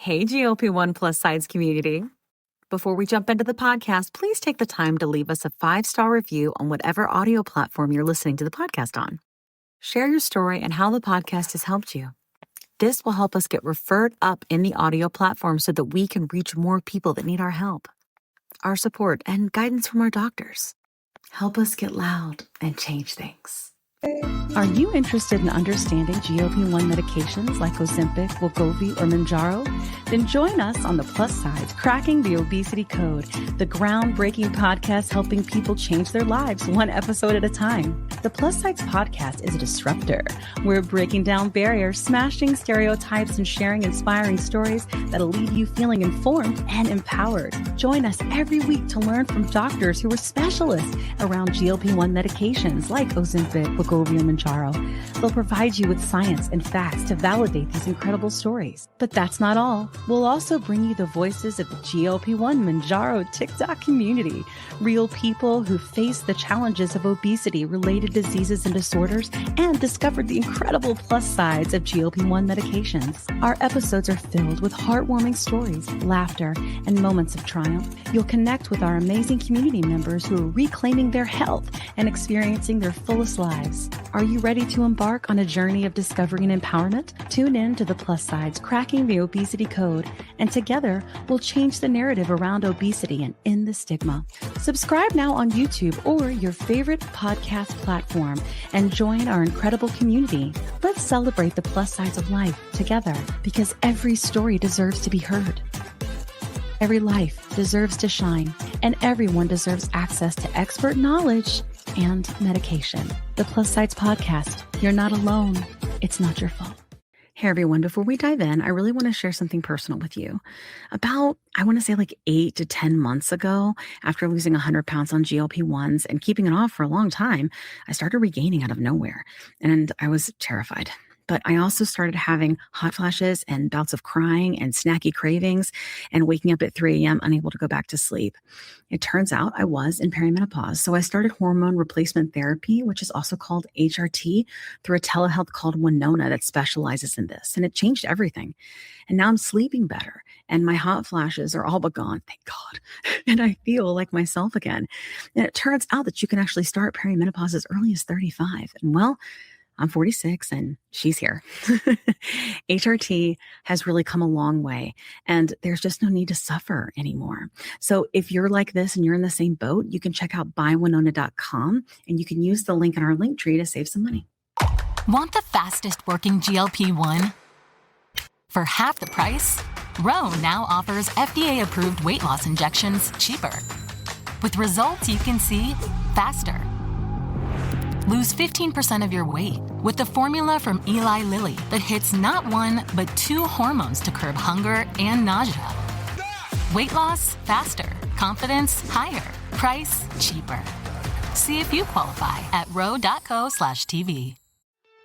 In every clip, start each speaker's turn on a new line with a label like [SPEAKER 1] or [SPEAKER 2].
[SPEAKER 1] Hey, GLP-1 plus sides community. Before we jump into the podcast, please take the time to leave us a 5-star review on whatever audio platform you're listening to the podcast on. Share your story and how the podcast has helped you. This will help us get referred up in the audio platform so that we can reach more people that need our help, our support, and guidance from our doctors. Help us get loud and change things.
[SPEAKER 2] Are you interested in understanding GLP-1 medications like Ozempic, wegovy, or Mounjaro? Then join us on the Plus Sides, Cracking the Obesity Code, the groundbreaking podcast helping people change their lives one episode at a time. The Plus Sides podcast is a disruptor. We're breaking down barriers, smashing stereotypes, and sharing inspiring stories that'll leave you feeling informed and empowered. Join us every week to learn from doctors who are specialists around GLP-1 medications like Ozempic, wegovy, or Mounjaro. They'll provide you with science and facts to validate these incredible stories. But that's not all. We'll also bring you the voices of the GLP-1 Mounjaro TikTok community, real people who face the challenges of obesity-related diseases and disorders and discovered the incredible plus sides of GLP-1 medications. Our episodes are filled with heartwarming stories, laughter, and moments of triumph. You'll connect with our amazing community members who are reclaiming their health and experiencing their fullest lives. Are you ready to embark on a journey of discovery and empowerment? Tune in to the Plus Sides, Cracking the Obesity Code, and together we'll change the narrative around obesity and end the stigma. Subscribe now on YouTube or your favorite podcast platform and join our incredible community. Let's celebrate the plus sides of life together because every story deserves to be heard. Every life deserves to shine, and everyone deserves access to expert knowledge and medication. The Plus Sides Podcast. You're not alone. It's not your fault.
[SPEAKER 1] Hey everyone, before we dive in, I really want to share something personal with you. About, I want to say like 8 to 10 months ago, after losing 100 pounds on GLP-1s and keeping it off for a long time, I started regaining out of nowhere, and I was terrified. But I also started having hot flashes and bouts of crying and snacky cravings and waking up at 3 a.m. unable to go back to sleep. It turns out I was in perimenopause. So I started hormone replacement therapy, which is also called HRT, through a telehealth called Winona that specializes in this. And it changed everything. And now I'm sleeping better. And my hot flashes are all but gone, thank God. And I feel like myself again. And it turns out that you can actually start perimenopause as early as 35. And well, I'm 46 and she's here. HRT has really come a long way and there's just no need to suffer anymore. So if you're like this and you're in the same boat, you can check out buywinona.com and you can use the link in our link tree to save some money.
[SPEAKER 3] Want the fastest working GLP-1? For half the price, Ro now offers FDA-approved weight loss injections cheaper. With results you can see faster. Lose 15% of your weight with the formula from Eli Lilly that hits not one, but 2 hormones to curb hunger and nausea. Weight loss faster. Confidence higher. Price cheaper. See if you qualify at ro.co/TV.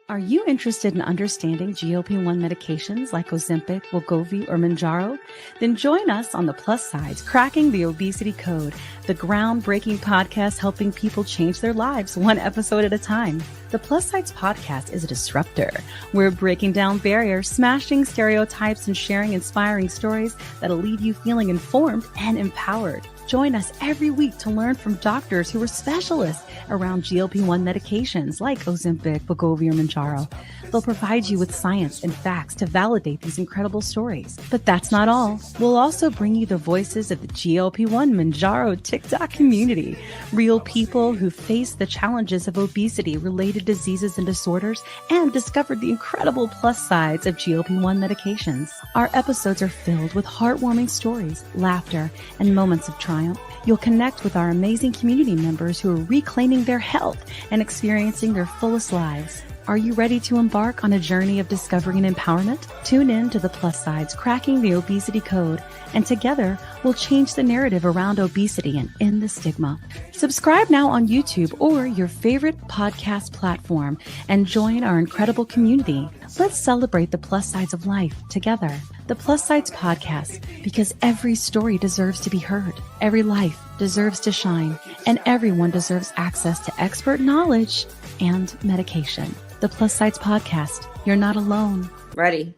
[SPEAKER 2] Are you interested in understanding GLP-1 medications like Ozempic, wegovy, or Mounjaro? Then join us on the Plus Sides, Cracking the Obesity Code, the groundbreaking podcast helping people change their lives one episode at a time. The Plus Sides podcast is a disruptor. We're breaking down barriers, smashing stereotypes, and sharing inspiring stories that'll leave you feeling informed and empowered. Join us every week to learn from doctors who are specialists around GLP-1 medications like Ozempic, wegovy, or Mounjaro. They'll provide you with science and facts to validate these incredible stories. But that's not all. We'll also bring you the voices of the GLP-1 Mounjaro TikTok community, real people who face the challenges of obesity-related diseases and disorders and discovered the incredible plus sides of GLP-1 medications. Our episodes are filled with heartwarming stories, laughter, and moments of triumph. You'll connect with our amazing community members who are reclaiming their health and experiencing their fullest lives. Are you ready to embark on a journey of discovery and empowerment? Tune in to the Plus Sides, Cracking the Obesity Code, and together we'll change the narrative around obesity and end the stigma. Subscribe now on YouTube or your favorite podcast platform and join our incredible community. Let's celebrate the plus sides of life together. The Plus Sides Podcast, because every story deserves to be heard. Every life deserves to shine, and everyone deserves access to expert knowledge and medication. The Plus Sides Podcast. You're not alone.
[SPEAKER 4] Ready.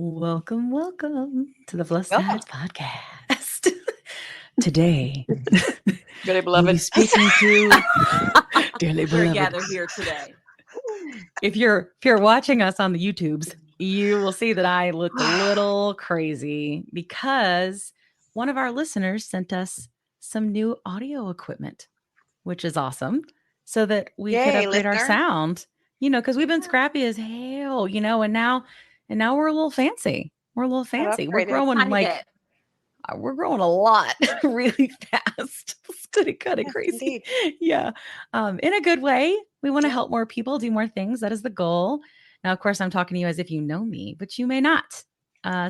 [SPEAKER 2] Welcome to the Plus
[SPEAKER 4] Welcome.
[SPEAKER 2] Sides Podcast. Today,
[SPEAKER 4] Dearly
[SPEAKER 2] we'll be
[SPEAKER 4] beloved.
[SPEAKER 2] speaking to dearly
[SPEAKER 5] We're
[SPEAKER 2] beloved.
[SPEAKER 5] gathered here today.
[SPEAKER 2] If you're watching us on the YouTubes, you will see that I look a little crazy because one of our listeners sent us some new audio equipment, which is awesome, so that we could
[SPEAKER 4] Yay,
[SPEAKER 2] upgrade our
[SPEAKER 4] listener.
[SPEAKER 2] sound. Because we've been scrappy as hell, and now we're a little fancy. We're a little fancy. We're
[SPEAKER 4] upgraded.
[SPEAKER 2] growing
[SPEAKER 5] Tiny
[SPEAKER 2] like
[SPEAKER 5] bit.
[SPEAKER 2] we're growing a lot really fast. It's kind of
[SPEAKER 4] Yes,
[SPEAKER 2] crazy.
[SPEAKER 4] indeed.
[SPEAKER 2] Yeah. In a good way. We want to
[SPEAKER 4] Yeah.
[SPEAKER 2] help more people do more things. That is the goal. Now, of course, I'm talking to you as if you know me, but you may not.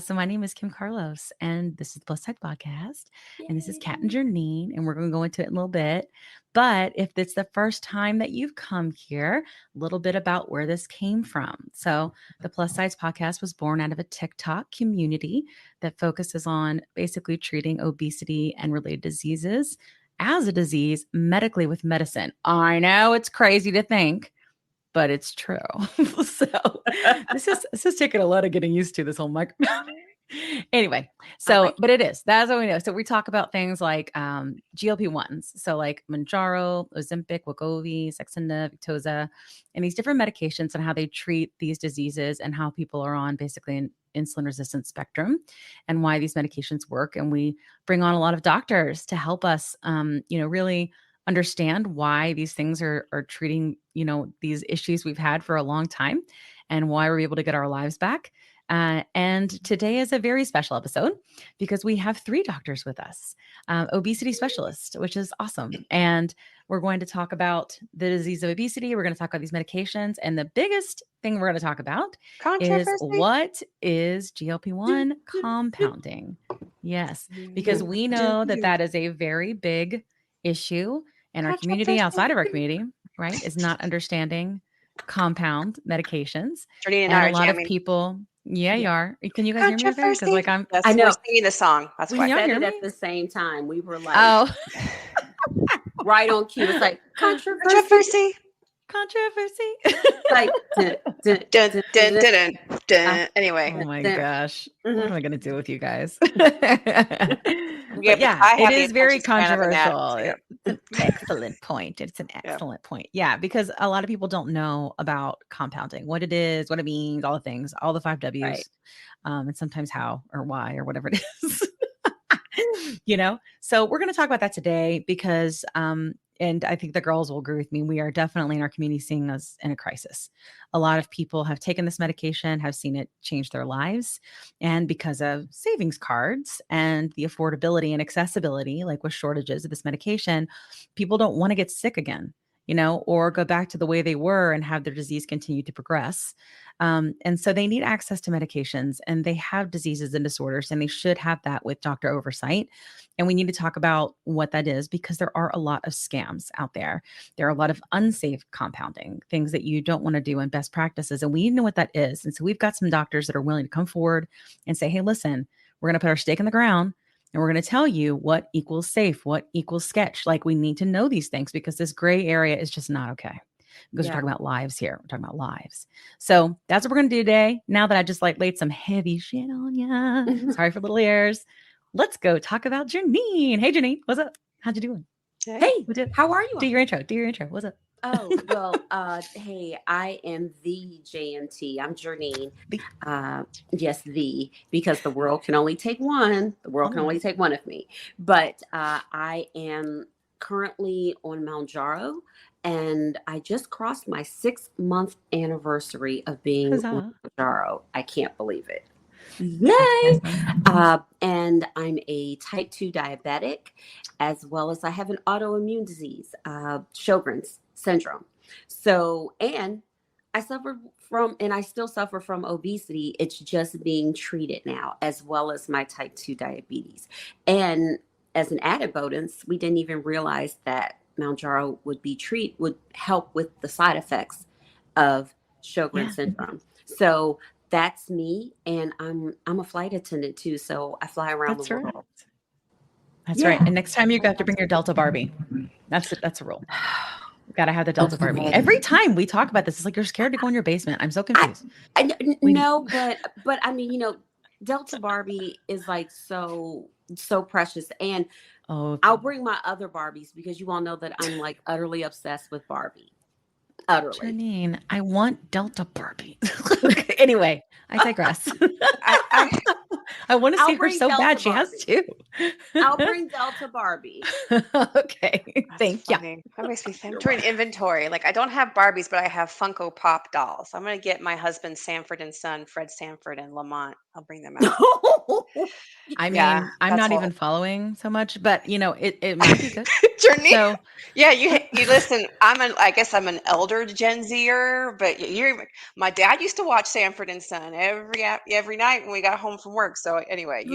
[SPEAKER 2] So my name is Kim Carlos, and this is the Plus Side Podcast, and this is Kat and Janine, and we're going to go into it in a little bit. But if it's the first time that you've come here, a little bit about where this came from. So the Plus Sides Podcast was born out of a TikTok community that focuses on basically treating obesity and related diseases as a disease medically with medicine. I know it's crazy to think, but it's true. So this is taking a lot of getting used to, this whole microphone. Anyway, but it is. That's what we know. So we talk about things like GLP-1s. So like Mounjaro, Ozempic, Wegovy, Saxenda, Victoza, and these different medications and how they treat these diseases and how people are on basically an insulin resistant spectrum and why these medications work. And we bring on a lot of doctors to help us, really understand why these things are treating, these issues we've had for a long time and why we're able to get our lives back. And today is a very special episode because we have 3 doctors with us, obesity specialists, which is awesome. And we're going to talk about the disease of obesity. We're going to talk about these medications. And the biggest thing we're going to talk about is what is GLP-1 compounding? Yes, because we know that is a very big issue in our community, outside of our community, right? Is not understanding compound medications.
[SPEAKER 4] Janine and
[SPEAKER 2] And
[SPEAKER 4] I
[SPEAKER 2] a
[SPEAKER 4] are
[SPEAKER 2] lot
[SPEAKER 4] jamming.
[SPEAKER 2] of people, you are. Can you guys hear me okay? Because
[SPEAKER 4] Controversy.
[SPEAKER 2] I'm.
[SPEAKER 4] Yes,
[SPEAKER 5] I know.
[SPEAKER 4] we're singing the song. That's
[SPEAKER 5] We
[SPEAKER 4] why.
[SPEAKER 2] Y'all
[SPEAKER 5] said
[SPEAKER 2] hear
[SPEAKER 5] it
[SPEAKER 2] me?
[SPEAKER 5] at the same time. We were like,
[SPEAKER 2] Oh,
[SPEAKER 5] right on cue. It's like controversy.
[SPEAKER 4] Controversy.
[SPEAKER 5] Like, dun, dun,
[SPEAKER 4] Dun,
[SPEAKER 5] dun,
[SPEAKER 4] dun,
[SPEAKER 5] dun.
[SPEAKER 4] dun, dun, dun. Anyway,
[SPEAKER 2] oh my
[SPEAKER 5] Then-
[SPEAKER 2] gosh. What am I going to do with you guys?
[SPEAKER 4] but I
[SPEAKER 2] It
[SPEAKER 4] have the
[SPEAKER 2] is very
[SPEAKER 4] attention span of an ad,
[SPEAKER 2] controversial.
[SPEAKER 4] so yeah.
[SPEAKER 2] It's an excellent point. It's an excellent point. Yeah, because a lot of people don't know about compounding, what it is, what it means, all the things, all the 5 W's,
[SPEAKER 5] Right.
[SPEAKER 2] and sometimes how or why or whatever it is. So we're going to talk about that today because and I think the girls will agree with me. We are definitely in our community seeing us in a crisis. A lot of people have taken this medication, have seen it change their lives. And because of savings cards and the affordability and accessibility, like with shortages of this medication, people don't want to get sick again, or go back to the way they were and have their disease continue to progress. And so they need access to medications and they have diseases and disorders, and they should have that with doctor oversight. And we need to talk about what that is because there are a lot of scams out there. There are a lot of unsafe compounding, things that you don't want to do in best practices. And we need to know what that is. And so we've got some doctors that are willing to come forward and say, hey, listen, we're going to put our stake in the ground and we're going to tell you what equals safe, what equals sketch. Like we need to know these things because this gray area is just not okay. Because we're talking about lives here. We're talking about lives. So that's what we're going to do today. Now that I just laid some heavy shit on ya. Sorry for little ears. Let's go talk about Janine. Hey, Janine. What's up? How'd you doing?
[SPEAKER 5] Hey, how are you?
[SPEAKER 2] Do your intro. What's up?
[SPEAKER 5] Oh, well, hey, I am the JNT. I'm Janine. Yes, because the world can only take one. The world can only take one of me. But I am currently on Mounjaro, and I just crossed my 6-month anniversary of being on Mounjaro. I can't believe it. Yay! And I'm a type 2 diabetic, as well as I have an autoimmune disease, Sjogren's syndrome. So, and I suffered from, and I still suffer from obesity. It's just being treated now, as well as my type 2 diabetes. And as an added bonus, we didn't even realize that Mounjaro would help with the side effects of Sjogren's syndrome. So that's me, and I'm a flight attendant too, so I fly around the world.
[SPEAKER 2] That's right. And next time you have to bring your Delta Barbie. That's a rule.
[SPEAKER 1] Gotta have the Delta Barbie. Every time we talk about this, it's like you're scared to go in your basement. I'm so confused.
[SPEAKER 5] No, but I mean, Delta Barbie is like so precious, and I'll bring my other Barbies because you all know that I'm like utterly obsessed with Barbie. Utterly.
[SPEAKER 1] Janine, I want Delta Barbie. Anyway, I digress. I want to see her so
[SPEAKER 5] Delta
[SPEAKER 1] bad. She
[SPEAKER 5] Barbie.
[SPEAKER 1] has two.
[SPEAKER 5] I'll bring Delta Barbie.
[SPEAKER 1] Okay. Thank you.
[SPEAKER 4] That makes me think. I'm doing inventory. Like I don't have Barbies, but I have Funko Pop dolls. I'm going to get my husband Sanford and son, Fred Sanford and Lamont. I'll bring them out.
[SPEAKER 1] I mean, I'm not even following so much, but it might be good.
[SPEAKER 4] Journey.
[SPEAKER 1] So,
[SPEAKER 4] yeah, you listen. I guess I'm an elder Gen Zer, but my dad used to watch Sanford and Son every night when we got home from work. So anyway,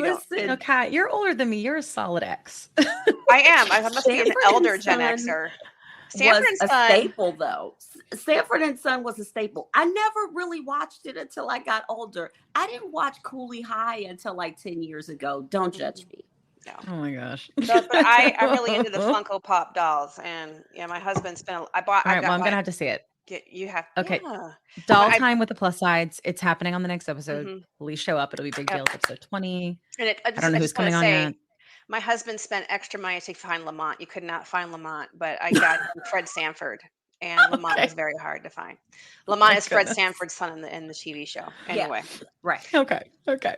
[SPEAKER 1] Kat, you're older than me. You're a solid X.
[SPEAKER 4] I am. I must be an elder Gen Xer.
[SPEAKER 5] Sanford and Son, staple though. Sanford and Son was a staple. I never really watched it until I got older. I didn't watch Cooley High until like 10 years ago. Don't judge me.
[SPEAKER 4] No.
[SPEAKER 1] Oh my gosh.
[SPEAKER 4] But I'm really into the Funko Pop dolls, and my husband spent.
[SPEAKER 1] All right, well, I'm gonna have to see it.
[SPEAKER 4] You have
[SPEAKER 1] okay.
[SPEAKER 4] Yeah.
[SPEAKER 1] Doll time with the plus sides. It's happening on the next episode. Please show up. It'll be a big deal. It's episode 20.
[SPEAKER 4] And
[SPEAKER 1] I don't know who's coming on yet.
[SPEAKER 4] My husband spent extra money to find Lamont. You could not find Lamont, but I got Fred Sanford, and Lamont was very hard to find. Lamont is Fred Sanford's son in the TV show. Anyway,
[SPEAKER 5] right.
[SPEAKER 1] Okay.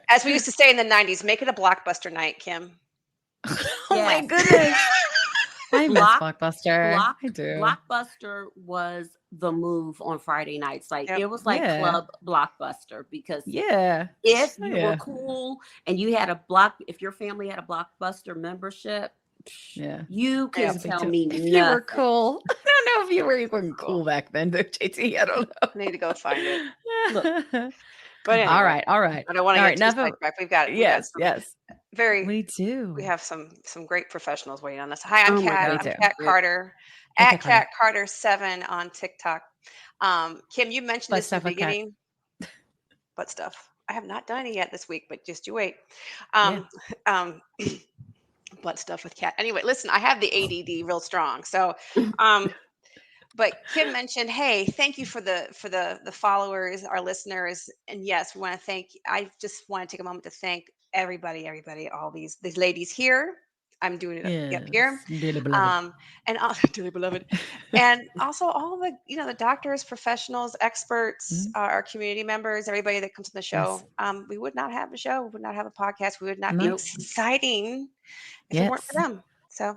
[SPEAKER 4] As we used to say in the 90s, make it a blockbuster night, Kim.
[SPEAKER 1] Oh my goodness. I miss Blockbuster.
[SPEAKER 5] I do. Blockbuster was the move on Friday nights. Like it was like Club Blockbuster because if you were cool and you had if your family had a Blockbuster membership, you can tell me nothing.
[SPEAKER 1] You were cool. I don't know if you were even cool back then, though, JT. I don't know.
[SPEAKER 4] I need to go find it.
[SPEAKER 5] Look.
[SPEAKER 4] But anyway,
[SPEAKER 1] all right.
[SPEAKER 4] I don't want to get too sidetracked. We've got it.
[SPEAKER 1] Yes.
[SPEAKER 4] We do. We have some great professionals waiting on us. Hi, I'm Kat. I'm Kat Carter at Kat Carter 7 on TikTok. Kim, you mentioned this in the beginning. Butt stuff. I have not done it yet this week, but just you wait. Butt stuff with Kat. Anyway, listen, I have the ADD real strong, so. But Kim mentioned, hey, thank you for the followers, our listeners, and yes, we want to thank. I just want to take a moment to thank everybody, all these ladies here. I'm doing it up here,
[SPEAKER 1] dearly beloved.
[SPEAKER 4] And also dearly beloved, and also all the the doctors, professionals, experts, our community members, everybody that comes to the show. We would not have a show, we would not have a podcast, we would not be exciting if it weren't for them. So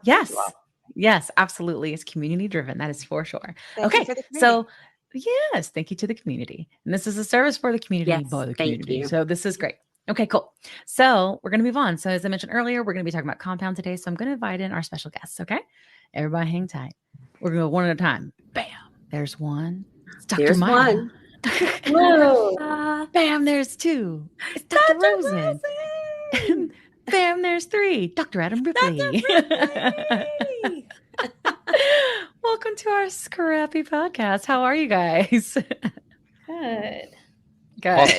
[SPEAKER 1] Yes, absolutely. It's community driven. That is for sure. Okay. So yes, thank you to the community. And this is a service for the community by the community. So this is great. Okay, cool. So we're going to move on. So as I mentioned earlier, we're going to be talking about compound today. So I'm going to invite in our special guests. Okay. Everybody hang tight. We're going to go one at a time. Bam. There's one. It's Dr. Myra.
[SPEAKER 5] Whoa.
[SPEAKER 1] Bam. There's two. It's Dr. Rosen. Bam, there's three. Dr. Adam Ripley. Welcome to our scrappy podcast. How are you guys?
[SPEAKER 6] Good.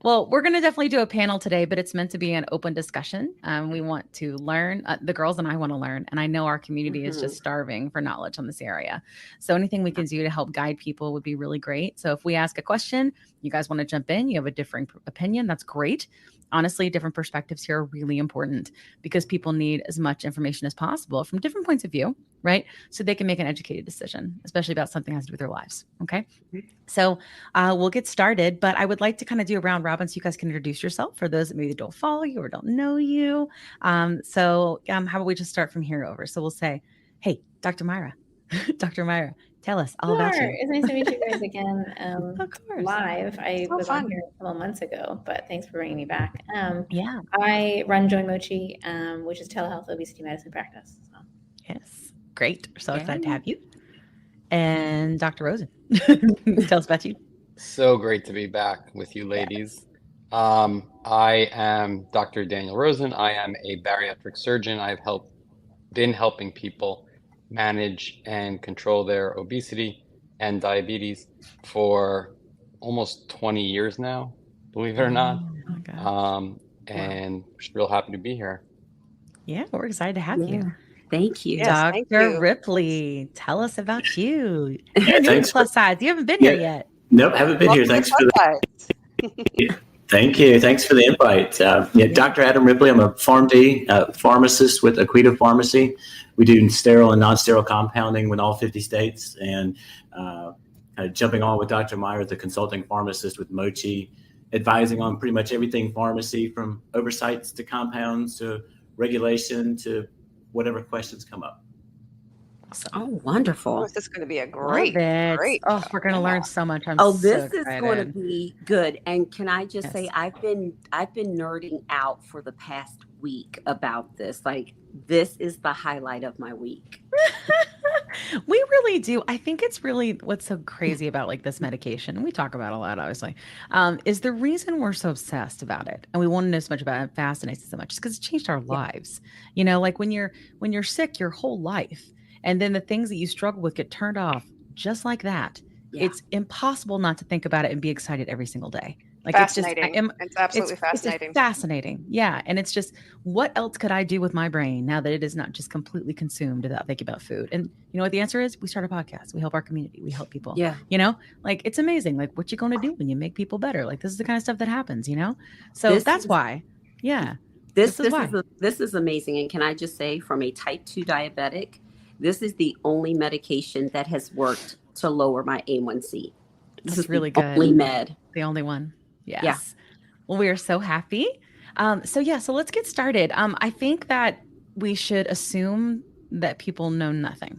[SPEAKER 1] Well, we're going to definitely do a panel today, but it's meant to be an open discussion. We want to learn. The girls and I want to learn. And I know our community is just starving for knowledge on this area. So anything we can do to help guide people would be really great. So if we ask a question, you guys want to jump in, you have a different opinion, that's great. Honestly, different perspectives here are really important because people need as much information as possible from different points of view, right? So they can make an educated decision, especially about something that has to do with their lives. Okay. So we'll get started, but I would like to kind of do a round robin so you guys can introduce yourself for those that maybe don't follow you or don't know you. So how about we just start from here over? So we'll say, hey, Dr. Myra, Dr. Myra, tell us all about you.
[SPEAKER 6] It's nice to meet you guys again.
[SPEAKER 1] Of course.
[SPEAKER 6] Live. I was on here a couple months ago, but thanks for bringing me back.
[SPEAKER 1] Yeah.
[SPEAKER 6] I run Join Mochi, which is telehealth obesity medicine practice. So.
[SPEAKER 1] Yes. Great. We're so excited to have you. And Dr. Rosen, tell us about you.
[SPEAKER 7] So great to be back with you ladies. I am Dr. Daniel Rosen. I am a bariatric surgeon. I've been helping people manage and control their obesity and diabetes for almost 20 years now, believe it or not. And just real happy to be here.
[SPEAKER 1] Yeah, we're excited to have you.
[SPEAKER 5] Thank you.
[SPEAKER 4] Yes, thank
[SPEAKER 2] Dr.
[SPEAKER 4] you.
[SPEAKER 2] Ripley, tell us about you.
[SPEAKER 8] Yeah,
[SPEAKER 2] You're new to
[SPEAKER 8] thanks.
[SPEAKER 2] plus size. You haven't been here yet.
[SPEAKER 8] Nope, haven't been here.
[SPEAKER 4] Welcome to
[SPEAKER 8] Thanks for
[SPEAKER 4] Plus
[SPEAKER 8] Thank you. Thanks for the invite. Dr. Adam Ripley. I'm a PharmD pharmacist with Aquita Pharmacy. We do sterile and non-sterile compounding with all 50 states, and jumping on with Dr. Meyer, the consulting pharmacist with Mochi, advising on pretty much everything pharmacy, from oversights to compounds to regulation to whatever questions come up.
[SPEAKER 5] Awesome. Oh, wonderful.
[SPEAKER 4] This is going to be a great.
[SPEAKER 2] We're going to learn so much.
[SPEAKER 5] This is going to be good. And can I just say, I've been nerding out for the past week about this. Like, this is the highlight of my week.
[SPEAKER 2] We really do. I think it's really what's so crazy about like this medication, and we talk about it a lot, obviously, is the reason we're so obsessed about it and we want to know so much about it, fascinates us so much, because it's changed our lives. You know, like when you're sick your whole life, and then the things that you struggle with get turned off just like that. Yeah. It's impossible not to think about it and be excited every single day. Like
[SPEAKER 4] fascinating. It's absolutely fascinating.
[SPEAKER 2] It's fascinating. Yeah. And it's just, what else could I do with my brain now that it is not just completely consumed without thinking about food? And you know what the answer is? We start a podcast. We help our community. We help people.
[SPEAKER 5] Yeah.
[SPEAKER 2] You know, like, it's amazing. Like, what you going to do when you make people better? Like, this is the kind of stuff that happens, you know? So that's why. Yeah.
[SPEAKER 5] This is amazing. And can I just say, from a type 2 diabetic, this is the only medication that has worked to lower my A1C. This is
[SPEAKER 2] really
[SPEAKER 5] good. Only med.
[SPEAKER 2] The only one. Yes.
[SPEAKER 5] Yeah.
[SPEAKER 2] Well, we are so happy. So let's get started. I think that we should assume that people know nothing,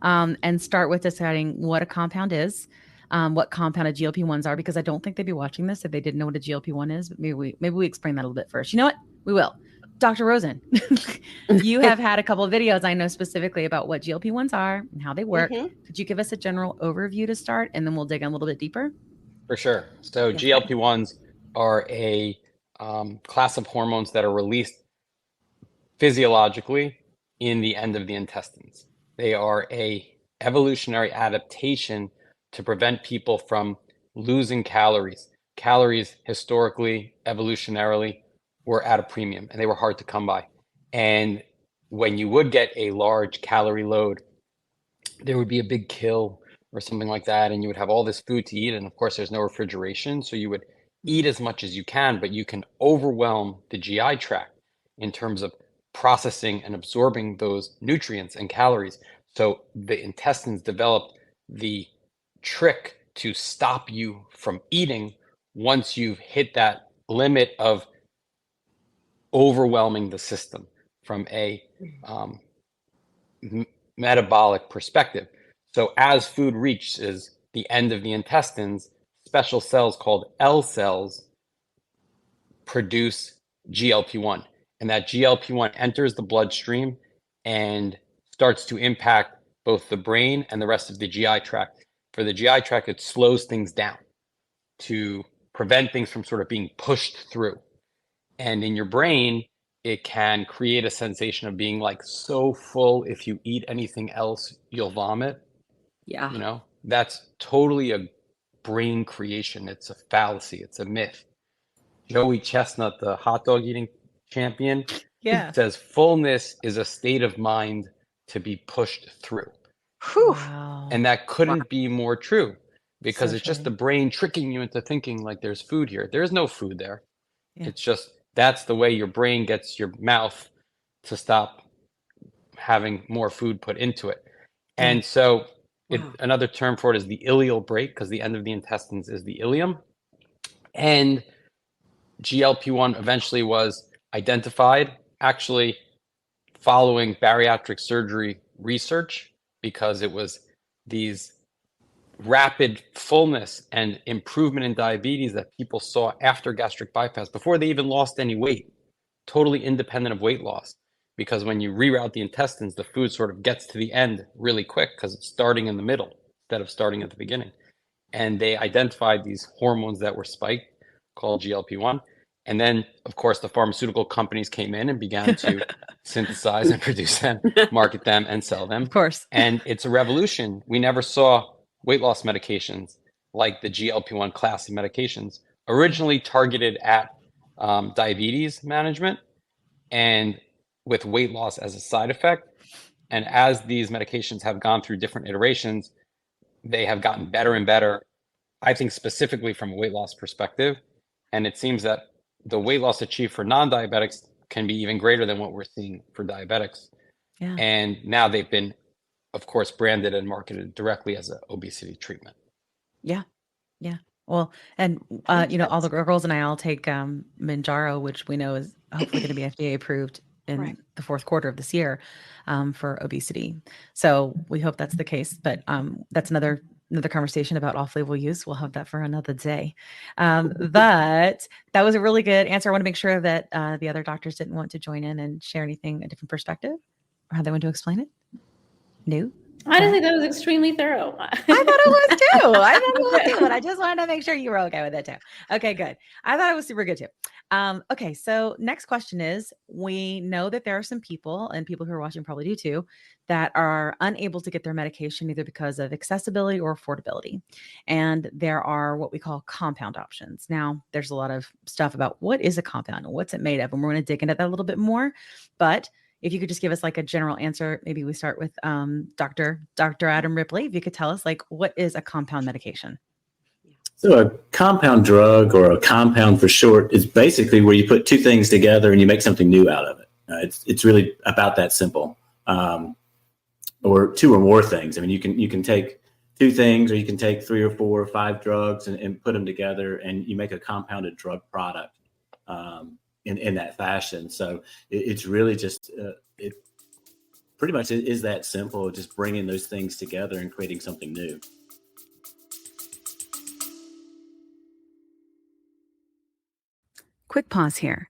[SPEAKER 2] and start with deciding what a compound is, what compounded GLP-1s are, because I don't think they'd be watching this if they didn't know what a GLP-1 is, but maybe we explain that a little bit first. You know what? We will. Dr. Rosen, you have had a couple of videos, I know, specifically about what GLP-1s are and how they work. Mm-hmm. Could you give us a general overview to start, and then we'll dig in a little bit deeper?
[SPEAKER 7] For sure. So GLP-1s are a class of hormones that are released physiologically in the end of the intestines. They are a evolutionary adaptation to prevent people from losing calories. Calories historically, evolutionarily, were at a premium, and they were hard to come by. And when you would get a large calorie load, there would be a big kill or something like that, and you would have all this food to eat. And of course, there's no refrigeration, so you would eat as much as you can, but you can overwhelm the GI tract in terms of processing and absorbing those nutrients and calories. So the intestines develop the trick to stop you from eating once you've hit that limit of overwhelming the system from a metabolic perspective. So as food reaches the end of the intestines, special cells called L cells produce GLP-1. And that GLP-1 enters the bloodstream and starts to impact both the brain and the rest of the GI tract. For the GI tract, it slows things down to prevent things from sort of being pushed through. And in your brain, it can create a sensation of being like so full, if you eat anything else, you'll vomit.
[SPEAKER 5] Yeah.
[SPEAKER 7] You know, that's totally a brain creation. It's a fallacy. It's a myth. Joey Chestnut, the hot dog eating champion, says fullness is a state of mind to be pushed through.
[SPEAKER 2] Wow.
[SPEAKER 7] And that couldn't be more true, because it's just the brain tricking you into thinking like there's food here. There's no food there. Yeah. It's just, that's the way your brain gets your mouth to stop having more food put into it. And so another term for it is the ileal brake, because the end of the intestines is the ileum. And GLP-1 eventually was identified, actually following bariatric surgery research, because it was these rapid fullness and improvement in diabetes that people saw after gastric bypass, before they even lost any weight, totally independent of weight loss. Because when you reroute the intestines, the food sort of gets to the end really quick, because it's starting in the middle instead of starting at the beginning. And they identified these hormones that were spiked, called GLP-1. And then, of course, the pharmaceutical companies came in and began to synthesize and produce them, market them, and sell them.
[SPEAKER 2] Of course.
[SPEAKER 7] And it's a revolution. We never saw weight loss medications like the GLP-1 class of medications, originally targeted at diabetes management and with weight loss as a side effect. And as these medications have gone through different iterations, they have gotten better and better, I think specifically from a weight loss perspective. And it seems that the weight loss achieved for non-diabetics can be even greater than what we're seeing for diabetics.
[SPEAKER 1] Yeah.
[SPEAKER 7] And now they've been, of course, branded and marketed directly as an obesity treatment.
[SPEAKER 1] Yeah. Yeah. Well, and all the girls and I all take Mounjaro, which we know is hopefully going to be FDA approved in the fourth quarter of this year for obesity. So we hope that's the case. But that's another conversation about off-label use. We'll have that for another day. But that was a really good answer. I want to make sure that the other doctors didn't want to join in and share anything, a different perspective, or how they want to explain it. No.
[SPEAKER 6] I just think that was extremely thorough.
[SPEAKER 1] I thought it was too. But I just wanted to make sure you were okay with it too. Okay, good. I thought it was super good too. Okay, so next question is, we know that there are some people, and people who are watching probably do too, that are unable to get their medication either because of accessibility or affordability. And there are what we call compound options. Now, there's a lot of stuff about what is a compound and what's it made of, and we're going to dig into that a little bit more. But if you could just give us like a general answer, maybe we start with Dr. Adam Ripley. If you could tell us, like, what is a compound medication?
[SPEAKER 8] So a compound drug, or a compound for short, is basically where you put two things together and you make something new out of it. It's really about that simple, or two or more things. I mean, you can take two things, or you can take 3 or 4 or 5 drugs and put them together, and you make a compounded drug product. In that fashion. So it's really just, it pretty much is that simple, just bringing those things together and creating something new.
[SPEAKER 1] Quick pause here.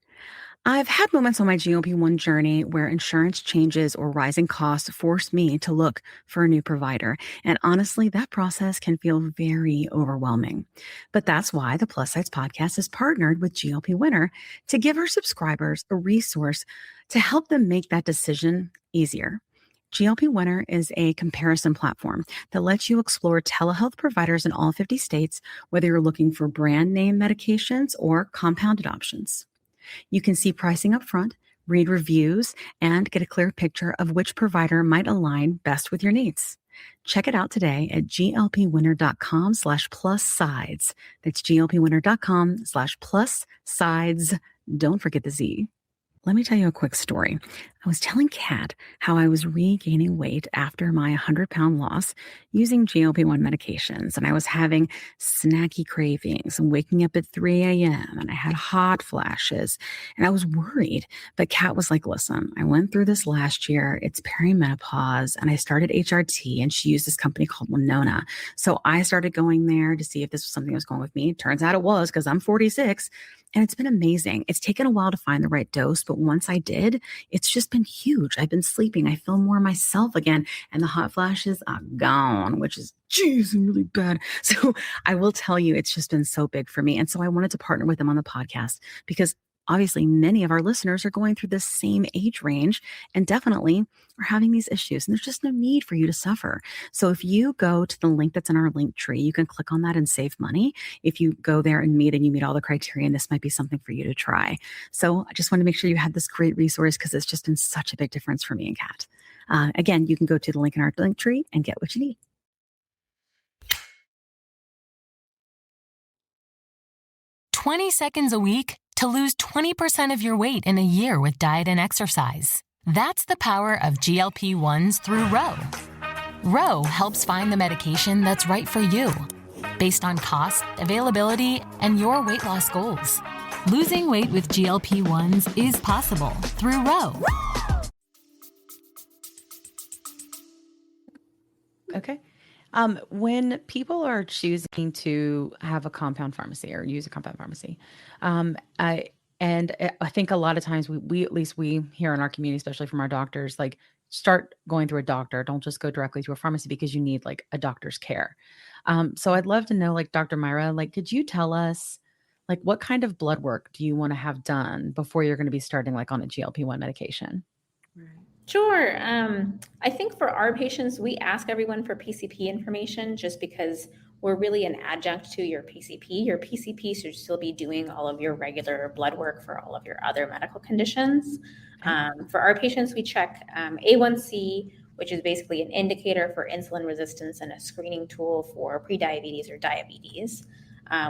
[SPEAKER 1] I've had moments on my GLP-1 journey where insurance changes or rising costs force me to look for a new provider. And honestly, that process can feel very overwhelming. But that's why the Plus Sides podcast is partnered with GLP Winner to give our subscribers a resource to help them make that decision easier. GLP Winner is a comparison platform that lets you explore telehealth providers in all 50 states, whether you're looking for brand name medications or compounded options. You can see pricing up front, read reviews, and get a clear picture of which provider might align best with your needs. Check it out today at glpwinner.com/plus-sides. That's glpwinner.com/plus-sides. Don't forget the Z. Let me tell you a quick story. I was telling Kat how I was regaining weight after my 100-pound loss using GLP-1 medications, and I was having snacky cravings and waking up at 3 a.m., and I had hot flashes, and I was worried. But Kat was like, listen, I went through this last year. It's perimenopause, and I started HRT, and she used this company called Winona. So I started going there to see if this was something that was going with me. Turns out it was, because I'm 46. And it's been amazing. It's taken a while to find the right dose, but once I did, it's just been huge. I've been sleeping. I feel more myself again, and the hot flashes are gone, which is, geez, really bad. So I will tell you, it's just been so big for me. And so I wanted to partner with them on the podcast because obviously many of our listeners are going through this same age range and definitely are having these issues. And there's just no need for you to suffer. So if you go to the link that's in our link tree, you can click on that and save money. If you go there and you meet all the criteria, and this might be something for you to try. So I just want to make sure you had this great resource because it's just been such a big difference for me and Kat. Again, you can go to the link in our link tree and get what you need.
[SPEAKER 3] "20 seconds a week to lose 20% of your weight in a year with diet and exercise. That's the power of GLP-1s through Ro. Ro helps find the medication that's right for you, based on cost, availability, and your weight loss goals. Losing weight with GLP-1s is possible through Ro.
[SPEAKER 1] Okay. When people are choosing to have a compound pharmacy or use a compound pharmacy, I think a lot of times we at least we here in our community, especially from our doctors, like start going through a doctor. Don't just go directly to a pharmacy because you need like a doctor's care. So I'd love to know, like, Dr. Myra, like, could you tell us, like, what kind of blood work do you want to have done before you're going to be starting like on a GLP-1 medication?
[SPEAKER 6] Sure. I think for our patients, we ask everyone for PCP information just because we're really an adjunct to your PCP. Your PCP should still be doing all of your regular blood work for all of your other medical conditions. For our patients, we check A1C, which is basically an indicator for insulin resistance and a screening tool for prediabetes or diabetes.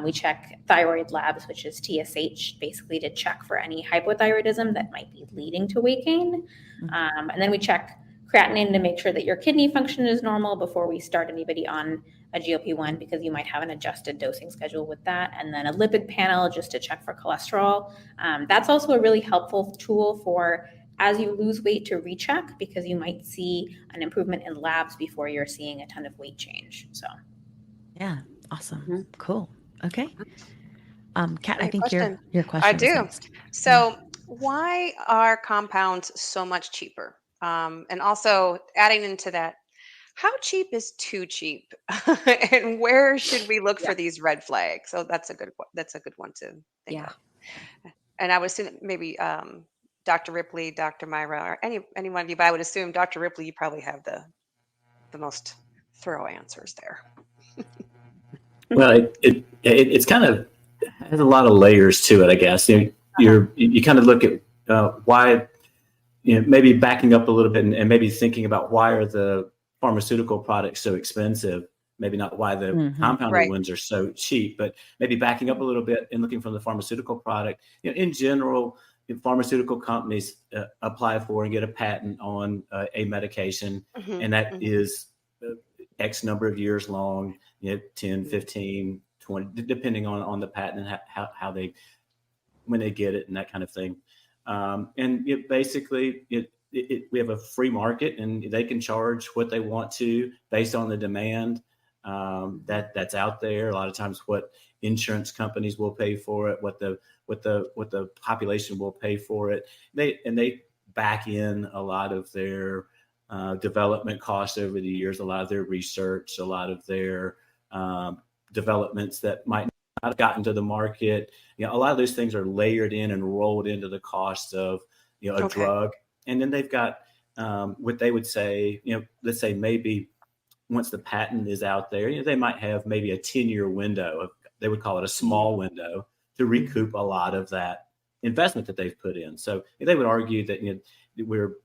[SPEAKER 6] We check thyroid labs, which is TSH, basically to check for any hypothyroidism that might be leading to weight gain. And then we check creatinine to make sure that your kidney function is normal before we start anybody on a GLP-1, because you might have an adjusted dosing schedule with that. And then a lipid panel just to check for cholesterol. That's also a really helpful tool for as you lose weight to recheck, because you might see an improvement in labs before you're seeing a ton of weight change. So,
[SPEAKER 1] yeah, awesome. Cool. Okay. Kat, I think
[SPEAKER 4] question.
[SPEAKER 1] your question.
[SPEAKER 4] I do. So why are compounds so much cheaper? And also adding into that, how cheap is too cheap? And where should we look for these red flags? So that's a good one to think of. And I would assume maybe Dr. Ripley, Dr. Myra, or any one of you, but I would assume Dr. Ripley, you probably have the most thorough answers there.
[SPEAKER 8] Well, it's kind of has a lot of layers to it, I guess. You kind of look at why, maybe backing up a little bit and maybe thinking about why are the pharmaceutical products so expensive? Maybe not why the compounded ones are so cheap, but maybe backing up a little bit and looking from the pharmaceutical product. In general, pharmaceutical companies apply for and get a patent on a medication, and that is X number of years long, 10, 15, 20, depending on the patent and how they, when they get it and that kind of thing. And basically, we have a free market, and they can charge what they want to based on the demand that's out there. A lot of times, what insurance companies will pay for it, what the population will pay for it. They back in a lot of their development costs over the years, a lot of their research, a lot of their developments that might not have gotten to the market. A lot of those things are layered in and rolled into the cost of a drug. And then they've got what they would say, let's say maybe once the patent is out there, they might have maybe a 10-year window. They would call it a small window to recoup a lot of that investment that they've put in. So they would argue that we're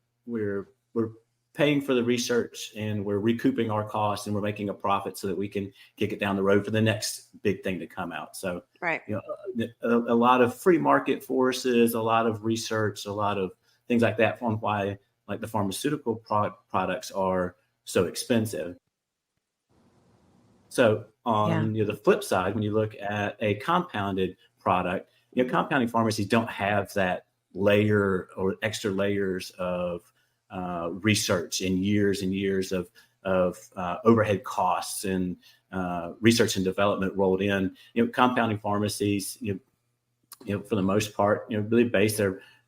[SPEAKER 8] paying for the research and we're recouping our costs and we're making a profit so that we can kick it down the road for the next big thing to come out. So a lot of free market forces, a lot of research, a lot of things like that on why like the pharmaceutical products are so expensive. So on the flip side, when you look at a compounded product, compounding pharmacies don't have that layer or extra layers of research and years of overhead costs and research and development rolled in. Compounding pharmacies, for the most part, really base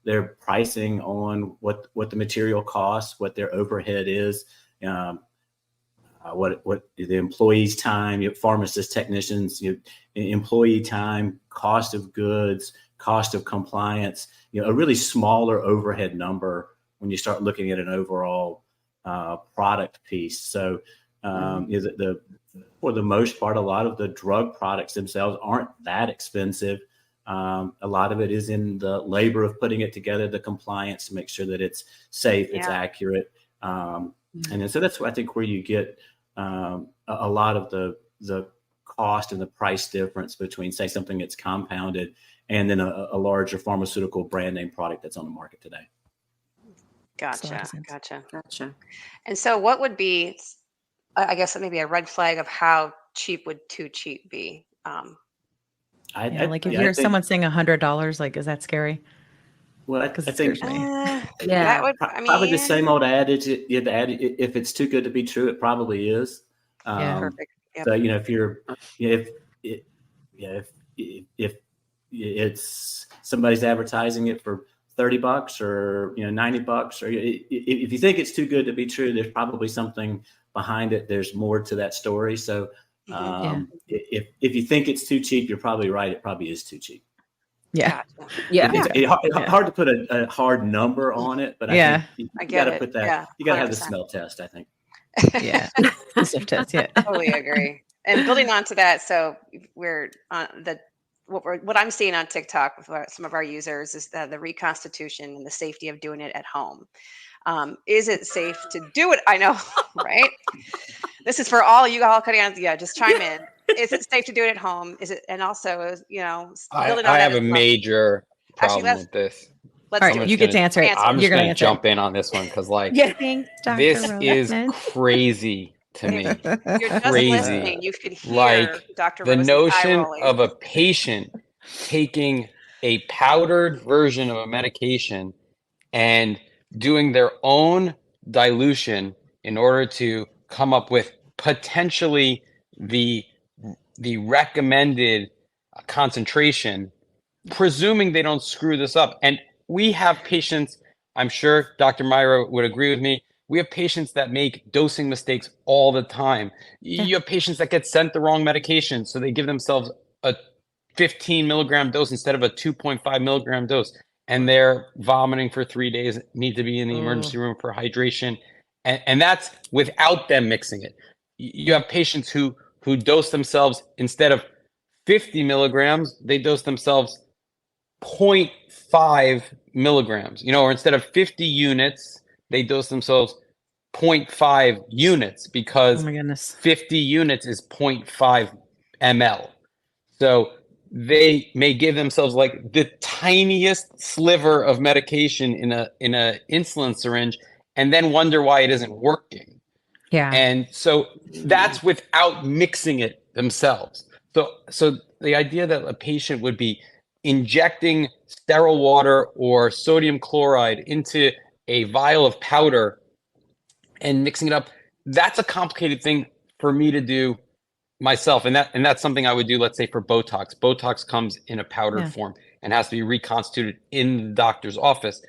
[SPEAKER 8] their pricing on what the material costs, what their overhead is, what the employees' time, pharmacists, technicians, employee time, cost of goods, cost of compliance, a really smaller overhead number when you start looking at an overall product piece. So for the most part, a lot of the drug products themselves aren't that expensive. A lot of it is in the labor of putting it together, the compliance to make sure that it's safe, it's accurate. And then, so that's I think where you get a lot of the cost and the price difference between, say, something that's compounded and then a larger pharmaceutical brand name product that's on the market today.
[SPEAKER 4] Gotcha. And so what would be, I guess, maybe a red flag of how cheap would too cheap be?
[SPEAKER 1] If you hear someone saying $100, like, is that scary?
[SPEAKER 8] Well, I think
[SPEAKER 4] that would
[SPEAKER 8] probably the same old adage. If it's too good to be true, it probably is.
[SPEAKER 4] Perfect. Yep.
[SPEAKER 8] So if it's somebody's advertising it for $30 or $90, or if you think it's too good to be true, there's probably something behind it. There's more to that story. So if you think it's too cheap, you're probably right. It probably is too cheap. It's hard to put a hard number on it, but I think you got to put that. You got to have the smell test, I think.
[SPEAKER 4] Totally agree. And building on to that, so we're on the what I'm seeing on TikTok with some of our users is the reconstitution and the safety of doing it at home. Is it safe to do it? I know, right? This is for all you all cutting on. Yeah, just chime in. Is it safe to do it at home? Is it, and also, building on
[SPEAKER 7] I
[SPEAKER 4] that
[SPEAKER 7] have a major problem with this.
[SPEAKER 4] Let's
[SPEAKER 2] all right, you get to answer it.
[SPEAKER 7] I'm just going to jump
[SPEAKER 2] in
[SPEAKER 7] in on this one because, like,
[SPEAKER 2] thanks, Dr.
[SPEAKER 7] this
[SPEAKER 2] Roseman.
[SPEAKER 7] is crazy to me.
[SPEAKER 4] You're just
[SPEAKER 7] Crazy.
[SPEAKER 4] listening. You could hear
[SPEAKER 7] like
[SPEAKER 4] Dr.
[SPEAKER 7] the
[SPEAKER 4] Rose's
[SPEAKER 7] notion
[SPEAKER 4] eye rolling.
[SPEAKER 7] of a patient taking a powdered version of a medication and doing their own dilution in order to come up with potentially the recommended concentration, presuming they don't screw this up. And we have patients, I'm sure Dr. Myra would agree with me, we have patients that make dosing mistakes all the time. You have patients that get sent the wrong medication, so they give themselves a 15 milligram dose instead of a 2.5 milligram dose, and they're vomiting for 3 days, need to be in the emergency room for hydration. And that's without them mixing it. You have patients who dose themselves instead of 50 milligrams, they dose themselves 0.5 milligrams, or instead of 50 units, they dose themselves 0.5 units because 50 units is 0.5 ml. So they may give themselves like the tiniest sliver of medication in a insulin syringe and then wonder why it isn't working.
[SPEAKER 1] Yeah.
[SPEAKER 7] And so that's without mixing it themselves. So the idea that a patient would be injecting sterile water or sodium chloride into a vial of powder and mixing it up, that's a complicated thing for me to do myself. And that's something I would do, let's say, for Botox. Botox comes in a powdered form and has to be reconstituted in the doctor's office.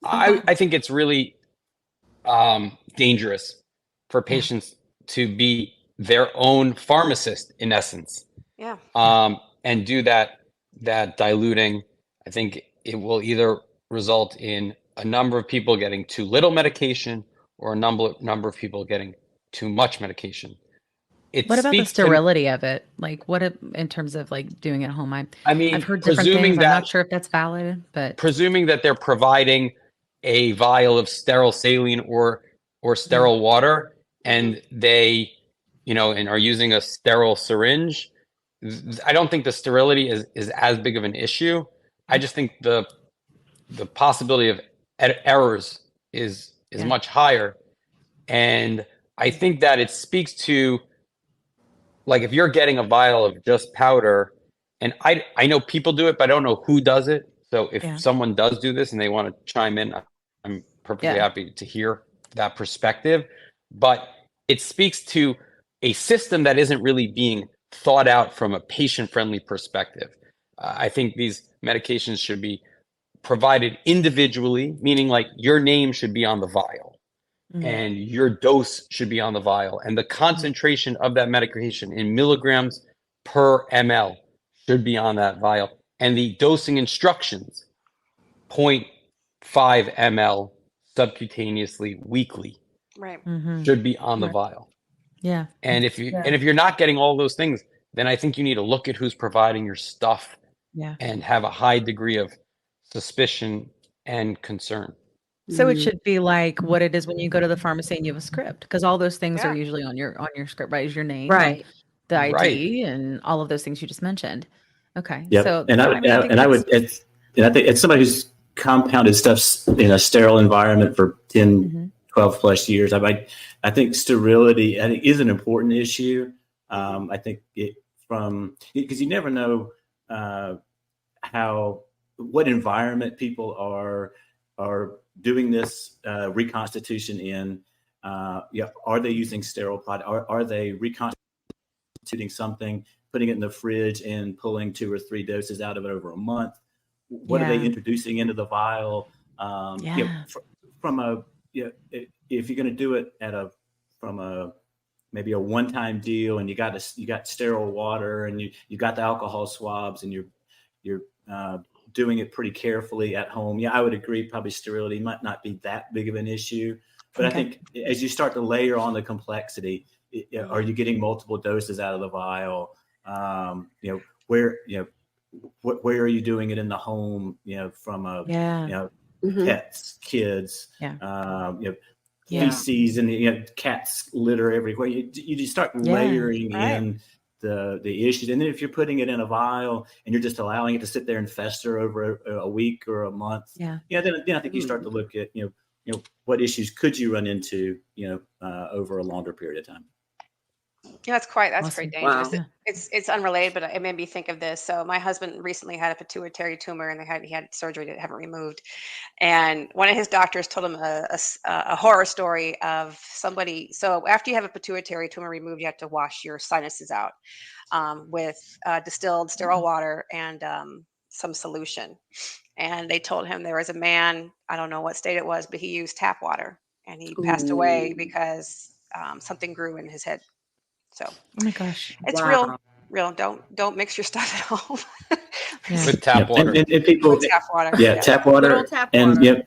[SPEAKER 7] I think it's really dangerous for patients to be their own pharmacist, in essence.
[SPEAKER 4] Yeah.
[SPEAKER 7] And do that diluting. I think it will either result in a number of people getting too little medication or a number of people getting too much medication.
[SPEAKER 1] What about the sterility of it? Like, in terms of like doing it at home? I've heard different things. I'm not sure if that's valid, but
[SPEAKER 7] presuming that they're providing a vial of sterile saline or sterile water, and they, and are using a sterile syringe, I don't think the sterility is as big of an issue. I just think the possibility of errors is much higher. And I think that it speaks to, like, if you're getting a vial of just powder, and I know people do it, but I don't know who does it. So if someone does do this and they want to chime in, I'm perfectly happy to hear that perspective. But it speaks to a system that isn't really being thought out from a patient-friendly perspective. I think these medications should be provided individually, meaning like your name should be on the vial and your dose should be on the vial, and the concentration of that medication in milligrams per ml should be on that vial, and the dosing instructions 0.5 ml subcutaneously weekly should be on the vial.
[SPEAKER 1] Yeah.
[SPEAKER 7] And if you're not getting all those things, then I think you need to look at who's providing your stuff and have a high degree of suspicion and concern.
[SPEAKER 1] So it should be like what it is when you go to the pharmacy and you have a script, because all those things are usually on your script, right? Is your name,
[SPEAKER 5] right?
[SPEAKER 1] The ID and all of those things you just mentioned. Okay.
[SPEAKER 8] Yeah.
[SPEAKER 1] So
[SPEAKER 8] I think it's somebody who's compounded stuff in a sterile environment for 10, 12 plus years. I think sterility, is an important issue. I think because you never know what environment people are doing this reconstitution in. Are they using sterile product? Are they reconstituting something, putting it in the fridge and pulling 2 or 3 doses out of it over a month? What are they introducing into the vial? If you're going to do it from maybe a one-time deal, and you got sterile water, and you got the alcohol swabs, and you're doing it pretty carefully at home. Yeah, I would agree. Probably sterility might not be that big of an issue, but I think as you start to layer on the complexity, are you getting multiple doses out of the vial? where are you doing it in the home? From pets, kids, feces, and cats litter everywhere. You just start layering in the issues, and then if you're putting it in a vial and you're just allowing it to sit there and fester over a week or a month, then I think you start to look at what issues could you run into over a longer period of time.
[SPEAKER 4] That's pretty dangerous.
[SPEAKER 5] Wow.
[SPEAKER 4] It's unrelated, but it made me think of this. So my husband recently had a pituitary tumor, and he had surgery to have it removed. And one of his doctors told him a horror story of somebody. So after you have a pituitary tumor removed, you have to wash your sinuses out with distilled sterile water and some solution. And they told him there was a man, I don't know what state it was, but he used tap water, and he passed away because something grew in his head. So,
[SPEAKER 1] oh my gosh,
[SPEAKER 4] it's real. Don't mix your stuff at home
[SPEAKER 7] with tap water.
[SPEAKER 8] And people,
[SPEAKER 4] with tap water.
[SPEAKER 8] Tap water. And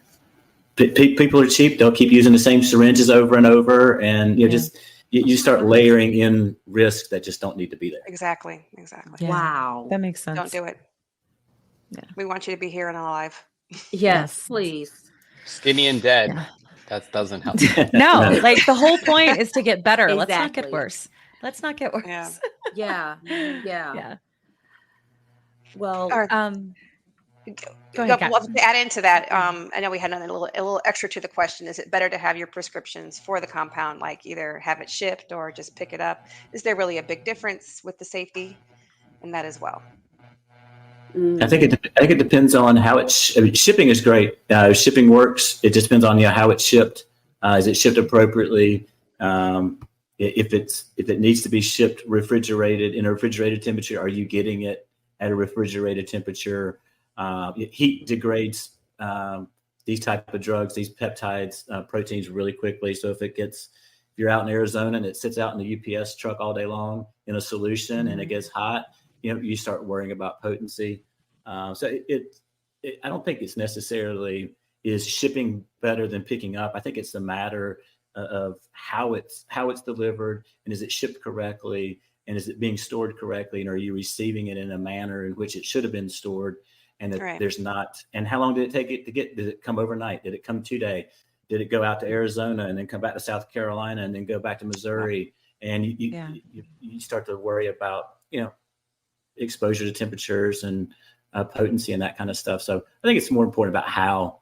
[SPEAKER 8] people are cheap. They'll keep using the same syringes over and over, and you start layering in risks that just don't need to be there.
[SPEAKER 4] Exactly.
[SPEAKER 1] Yeah.
[SPEAKER 5] Wow,
[SPEAKER 1] that makes sense.
[SPEAKER 4] Don't do it. Yeah, we want you to be here and alive.
[SPEAKER 5] Yes, please.
[SPEAKER 7] Skinny and dead. That doesn't help.
[SPEAKER 1] No, like the whole point is to get better. Let's not get worse. Let's not get worse.
[SPEAKER 5] Yeah. Well,
[SPEAKER 1] go ahead,
[SPEAKER 4] to add into that, I know we had a little extra to the question. Is it better to have your prescriptions for the compound, like either have it shipped or just pick it up? Is there really a big difference with the safety in that as well?
[SPEAKER 8] I think it depends on how shipping is great. Shipping works. It just depends on how it's shipped. Is it shipped appropriately? If it needs to be shipped refrigerated in a refrigerated temperature, are you getting it at a refrigerated temperature? Heat degrades these type of drugs, these peptides, proteins really quickly. So if you're out in Arizona and it sits out in the UPS truck all day long in a solution and it gets hot, you start worrying about potency. So I don't think it's necessarily is shipping better than picking up. I think it's a matter of how it's delivered, and is it shipped correctly, and is it being stored correctly, and are you receiving it in a manner in which it should have been stored, and that there's not, and how long did it take it to get? Did it come overnight? Did it come 2 days? Did it go out to Arizona and then come back to South Carolina and then go back to Missouri? And you start to worry about exposure to temperatures and potency and that kind of stuff. So I think it's more important about how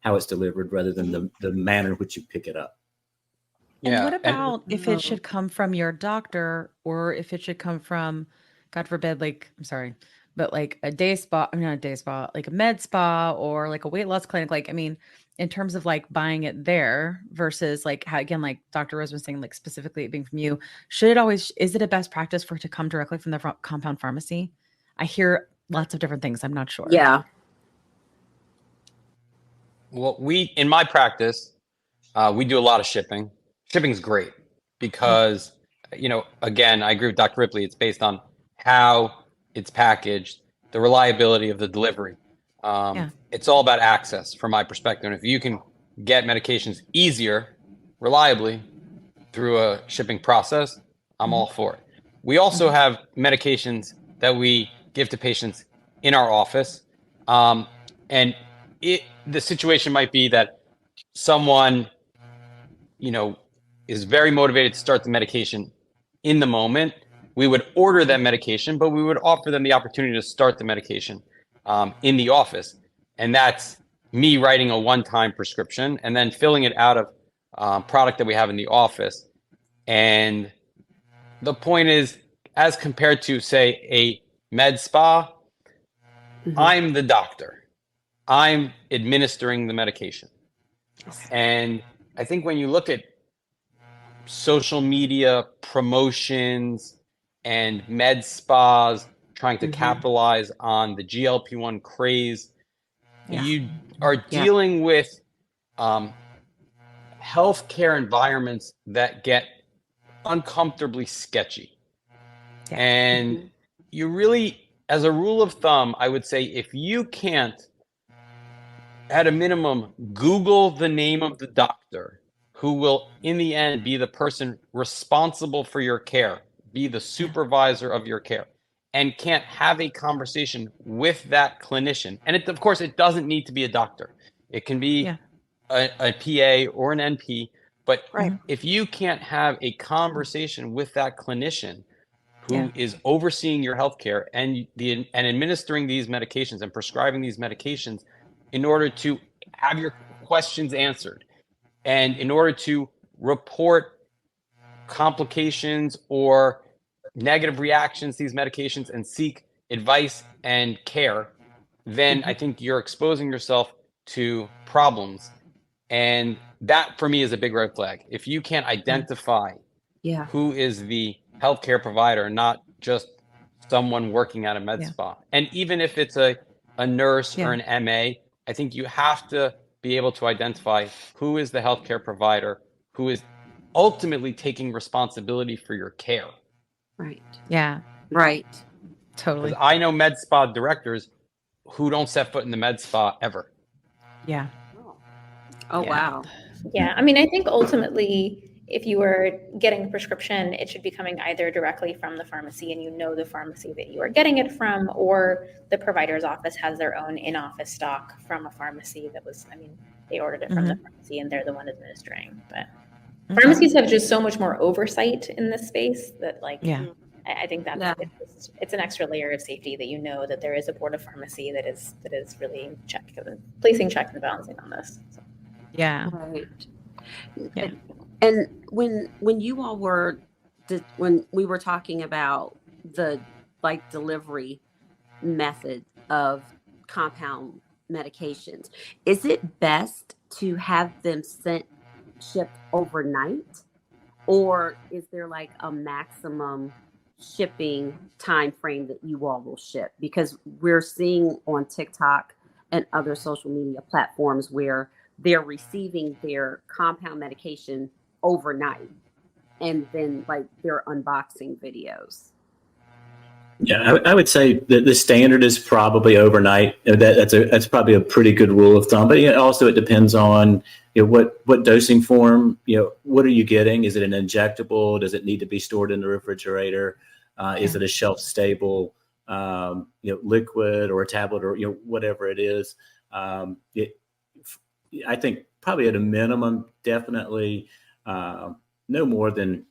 [SPEAKER 8] it's delivered rather than the manner in which you pick it up.
[SPEAKER 1] And what about if it should come from your doctor, or if it should come from, God forbid, like, I'm sorry, but like a day spa, not a day spa, like a med spa or like a weight loss clinic. Like, I mean, in terms of like buying it there versus like how, again, like Dr. Rose was saying, like specifically it being from you, is it a best practice for it to come directly from the compound pharmacy? I hear lots of different things. I'm not sure.
[SPEAKER 5] Yeah.
[SPEAKER 7] Well, in my practice, we do a lot of shipping. Shipping's great because, again, I agree with Dr. Ripley. It's based on how it's packaged, the reliability of the delivery. It's all about access from my perspective. And if you can get medications easier, reliably through a shipping process, I'm all for it. We also have medications that we give to patients in our office. And the situation might be that someone, is very motivated to start the medication in the moment. We would order that medication, but we would offer them the opportunity to start the medication in the office. And that's me writing a one-time prescription and then filling it out of product that we have in the office. And the point is, as compared to, say, a med spa, I'm the doctor. I'm administering the medication. And I think when you look at social media promotions and med spas trying to capitalize on the GLP-1 craze, you are dealing with healthcare environments that get uncomfortably sketchy. And you really, as a rule of thumb, I would say if you can't, at a minimum, Google the name of the doctor who will, in the end, be the person responsible for your care, be the supervisor of your care. and can't have a conversation with that clinician, and of course, it doesn't need to be a doctor. It can be a PA or an NP, but if you can't have a conversation with that clinician who is overseeing your healthcare and administering these medications and prescribing these medications in order to have your questions answered and in order to report complications or negative reactions to these medications and seek advice and care, then I think you're exposing yourself to problems. And that for me is a big red flag. If you can't identify who is the healthcare provider, not just someone working at a med spa. And even if it's a nurse or an MA, I think you have to be able to identify who is the healthcare provider, who is ultimately taking responsibility for your care.
[SPEAKER 5] Right.
[SPEAKER 2] Yeah.
[SPEAKER 5] Right.
[SPEAKER 2] Totally.
[SPEAKER 7] I know med spa directors who don't set foot in the med spa ever.
[SPEAKER 2] Yeah.
[SPEAKER 5] Oh, wow.
[SPEAKER 6] Yeah. I mean, I think ultimately, if you were getting a prescription, it should be coming either directly from the pharmacy and you know the pharmacy that you are getting it from, or the provider's office has their own in-office stock from a pharmacy that was, I mean, they ordered it from the pharmacy and they're the one administering. But pharmacies have just so much more oversight in this space that, like, I think that's it's an extra layer of safety that you know that there is a board of pharmacy that is really placing checks and balancing on this. So.
[SPEAKER 2] Yeah.
[SPEAKER 5] Right. Yeah. And when you all were, when we were talking about the delivery method of compound medications, is it best to have them shipped overnight, or is there like a maximum shipping time frame that you all will ship? Because we're seeing on TikTok and other social media platforms where they're receiving their compound medication overnight and then like their unboxing videos.
[SPEAKER 8] Yeah, I would say that the standard is probably overnight. That's probably a pretty good rule of thumb. But also it depends on what dosing form. What are you getting? Is it an injectable? Does it need to be stored in the refrigerator? Is it a shelf stable liquid or a tablet or whatever it is? I think probably at a minimum, definitely no more than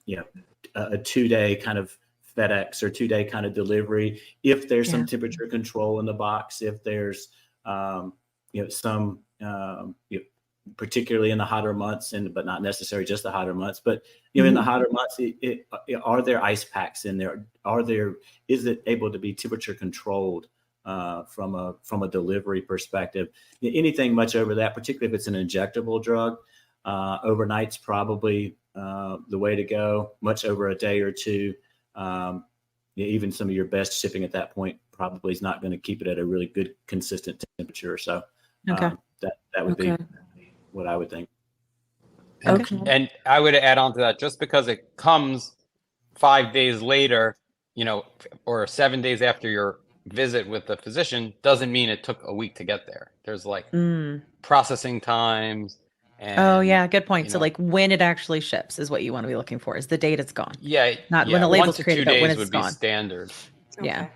[SPEAKER 8] a 2-day kind of FedEx or 2-day kind of delivery. If there's some temperature control in the box, if there's some particularly in the hotter months, but not necessarily just the hotter months, but in the hotter months, are there ice packs in there? Is it able to be temperature controlled from a delivery perspective? Anything much over that, particularly if it's an injectable drug, overnight's probably the way to go. Much over a day or two. Even some of your best shipping at that point probably is not going to keep it at a really good, consistent temperature. So that would be what I would think.
[SPEAKER 7] And I would add on to that, just because it comes 5 days later, or 7 days after your visit with the physician, doesn't mean it took a week to get there. There's like processing times. And,
[SPEAKER 2] good point. So like when it actually ships is what you want to be looking for, is the date it's gone. Not when the
[SPEAKER 7] 1
[SPEAKER 2] label's
[SPEAKER 7] to 2
[SPEAKER 2] created, but when
[SPEAKER 7] days
[SPEAKER 2] it's
[SPEAKER 7] would
[SPEAKER 2] gone.
[SPEAKER 7] be standard.
[SPEAKER 2] Yeah.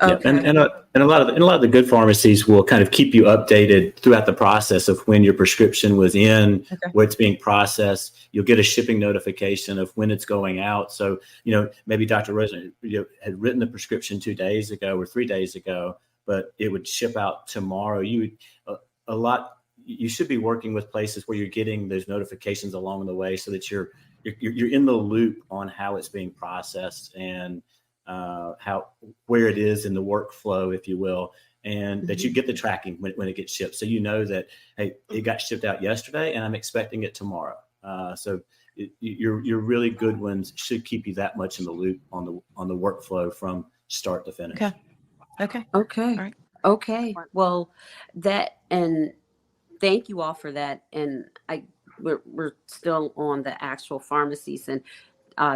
[SPEAKER 8] Okay. And a lot of the good pharmacies will kind of keep you updated throughout the process of when your prescription was in, where it's being processed. You'll get a shipping notification of when it's going out. So, maybe Dr. Rosen had written the prescription 2 days ago or 3 days ago, but it would ship out tomorrow. You should be working with places where you're getting those notifications along the way so that you're in the loop on how it's being processed and where it is in the workflow, if you will, and that you get the tracking when it gets shipped. So that, hey, it got shipped out yesterday and I'm expecting it tomorrow. So your really good ones should keep you that much in the loop on the workflow from start to finish.
[SPEAKER 2] Okay.
[SPEAKER 5] All right. Okay. Well, and thank you all for that. And we're still on the actual pharmacies, and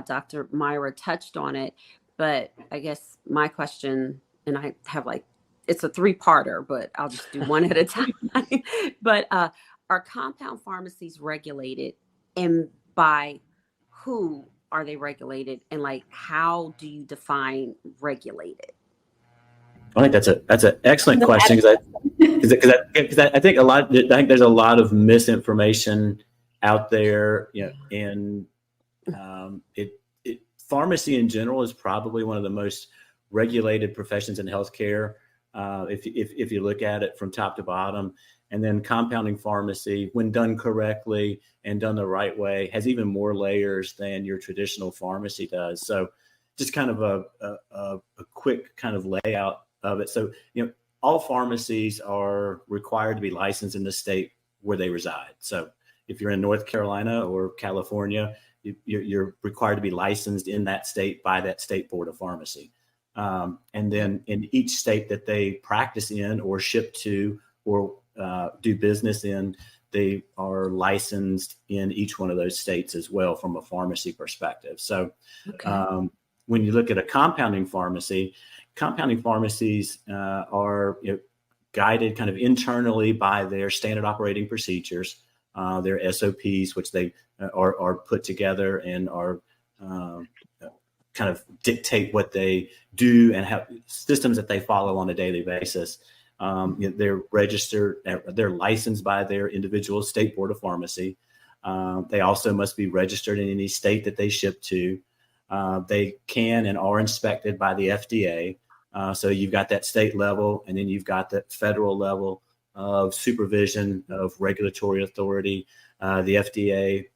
[SPEAKER 5] Dr. Myra touched on it. But I guess my question, and I have it's a 3-parter, but I'll just do one at a time. But are compound pharmacies regulated, and by who are they regulated? And how do you define regulated?
[SPEAKER 8] I think that's an excellent question because I think there's a lot of misinformation out there, and pharmacy in general is probably one of the most regulated professions in healthcare. If you look at it from top to bottom, and then compounding pharmacy, when done correctly and done the right way, has even more layers than your traditional pharmacy does. So just kind of a quick kind of layout of it. So, all pharmacies are required to be licensed in the state where they reside. So if you're in North Carolina or California, you're required to be licensed in that state by that state board of pharmacy. And then in each state that they practice in or ship to or do business in, they are licensed in each one of those states as well from a pharmacy perspective. So when you look at a compounding pharmacies are guided kind of internally by their standard operating procedures, their SOPs, which they are put together and are kind of dictate what they do and have systems that they follow on a daily basis. They're registered, they're licensed by their individual state board of pharmacy. They also must be registered in any state that they ship to. They can and are inspected by the FDA. So you've got that state level, and then you've got the federal level of supervision of regulatory authority. The FDA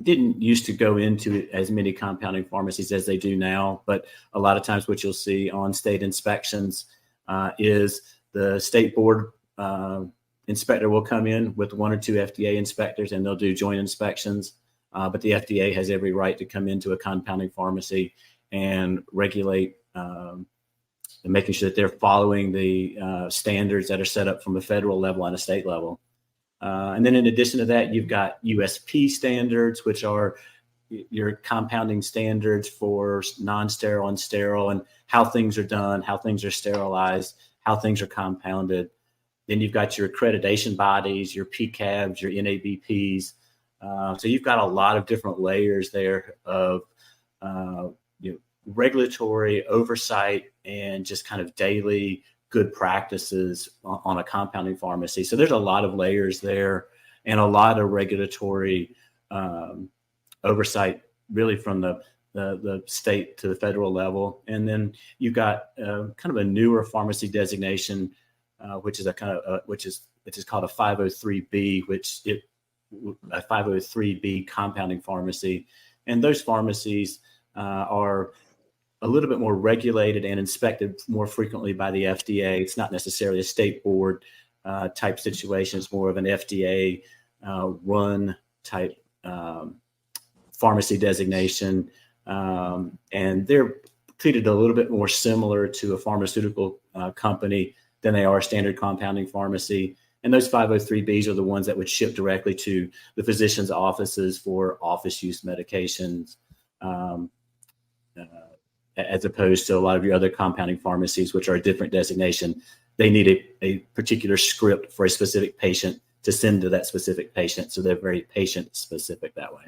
[SPEAKER 8] didn't used to go into as many compounding pharmacies as they do now, but a lot of times what you'll see on state inspections is the state board inspector will come in with one or two FDA inspectors, and they'll do joint inspections. But the FDA has every right to come into a compounding pharmacy and regulate and making sure that they're following the standards that are set up from a federal level and a state level. And then in addition to that, you've got USP standards, which are your compounding standards for non-sterile and sterile, and how things are done, how things are sterilized, how things are compounded. Then you've got your accreditation bodies, your PCABs, your NABPs. So you've got a lot of different layers there of regulatory oversight and just kind of daily good practices on a compounding pharmacy. So there's a lot of layers there and a lot of regulatory oversight really from the state to the federal level. And then you've got kind of a newer pharmacy designation, which is which is called a 503B, a 503B compounding pharmacy. And those pharmacies are a little bit more regulated and inspected more frequently by the FDA. It's not necessarily a state board type situation. It's more of an FDA run type pharmacy designation. And they're treated a little bit more similar to a pharmaceutical company than they are a standard compounding pharmacy. And those 503Bs are the ones that would ship directly to the physician's offices for office use medications, as opposed to a lot of your other compounding pharmacies, which are a different designation. They need a particular script for a specific patient to send to that specific patient. So they're very patient specific that way.